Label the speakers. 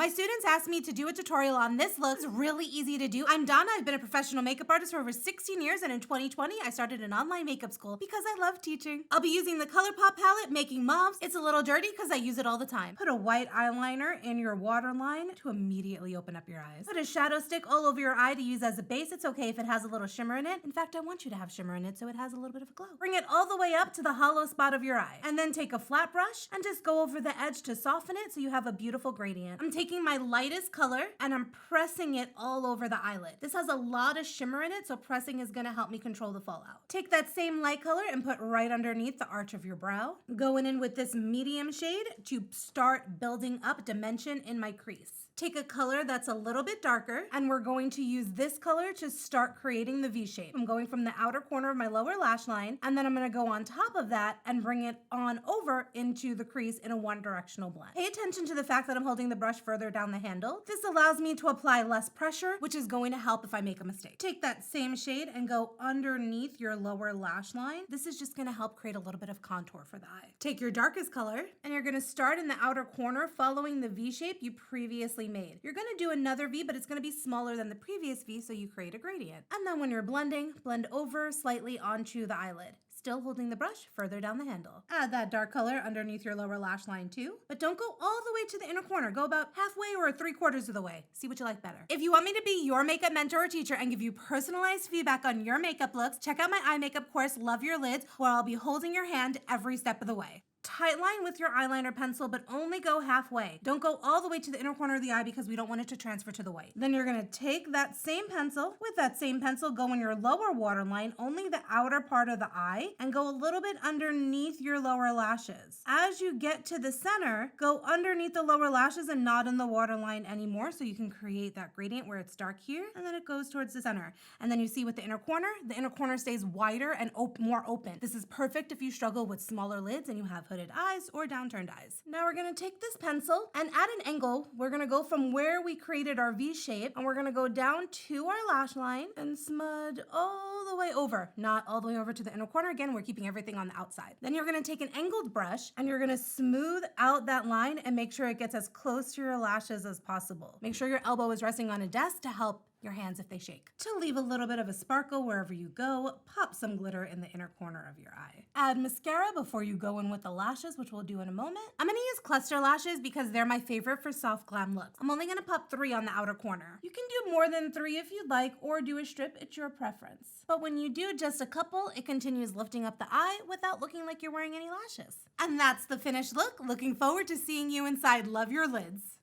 Speaker 1: My students asked me to do a tutorial on this look. It's really easy to do. I'm Donna. I've been a professional makeup artist for over 16 years, and in 2020, I started an online makeup school because I love teaching. I'll be using the ColourPop palette, making Mauves. It's a little dirty because I use it all the time. Put a white eyeliner in your waterline to immediately open up your eyes. Put a shadow stick all over your eye to use as a base. It's okay if it has a little shimmer in it. In fact, I want you to have shimmer in it so it has a little bit of a glow. Bring it all the way up to the hollow spot of your eye, and then take a flat brush and just go over the edge to soften it so you have a beautiful gradient. I'm taking my lightest color and I'm pressing it all over the eyelid. This has a lot of shimmer in it, so pressing is gonna help me control the fallout. Take that same light color and put right underneath the arch of your brow. Going in with this medium shade to start building up dimension in my crease. Take a color that's a little bit darker, and we're going to use this color to start creating the V shape. I'm going from the outer corner of my lower lash line, and then I'm gonna go on top of that and bring it on over into the crease in a one-directional blend. Pay attention to the fact that I'm holding the brush further down the handle. This allows me to apply less pressure, which is going to help if I make a mistake. Take that same shade and go underneath your lower lash line. This is just gonna help create a little bit of contour for the eye. Take your darkest color, and you're gonna start in the outer corner following the V shape you previously made. You're gonna do another V, but it's gonna be smaller than the previous V, so you create a gradient. And then when you're blending, blend over slightly onto the eyelid, still holding the brush further down the handle. Add that dark color underneath your lower lash line too, but don't go all the way to the inner corner. Go about halfway or 3/4 of the way. See what you like better. If you want me to be your makeup mentor or teacher and give you personalized feedback on your makeup looks, check out my eye makeup course, Love Your Lids, where I'll be holding your hand every step of the way. Tightline with your eyeliner pencil, but only go halfway. Don't go all the way to the inner corner of the eye because we don't want it to transfer to the white. Then you're gonna take that same pencil, with that same pencil, go in your lower waterline, only the outer part of the eye, and go a little bit underneath your lower lashes. As you get to the center, go underneath the lower lashes and not in the waterline anymore, so you can create that gradient where it's dark here, and then it goes towards the center. And then you see with the inner corner stays wider and more open. This is perfect if you struggle with smaller lids and you have hooded eyes or downturned eyes. Now we're gonna take this pencil and at an angle, we're gonna go from where we created our V shape, and we're gonna go down to our lash line and smudge all the way over, not all the way over to the inner corner. Again, we're keeping everything on the outside. Then you're gonna take an angled brush and you're gonna smooth out that line and make sure it gets as close to your lashes as possible. Make sure your elbow is resting on a desk to help your hands if they shake. To leave a little bit of a sparkle wherever you go, pop some glitter in the inner corner of your eye. Add mascara before you go in with the lashes, which we'll do in a moment. I'm gonna use cluster lashes because they're my favorite for soft glam looks. I'm only gonna pop 3 on the outer corner. You can do more than 3 if you'd like, or do a strip, it's your preference. But when you do just a couple, it continues lifting up the eye without looking like you're wearing any lashes. And that's the finished look. Looking forward to seeing you inside Love Your Lids.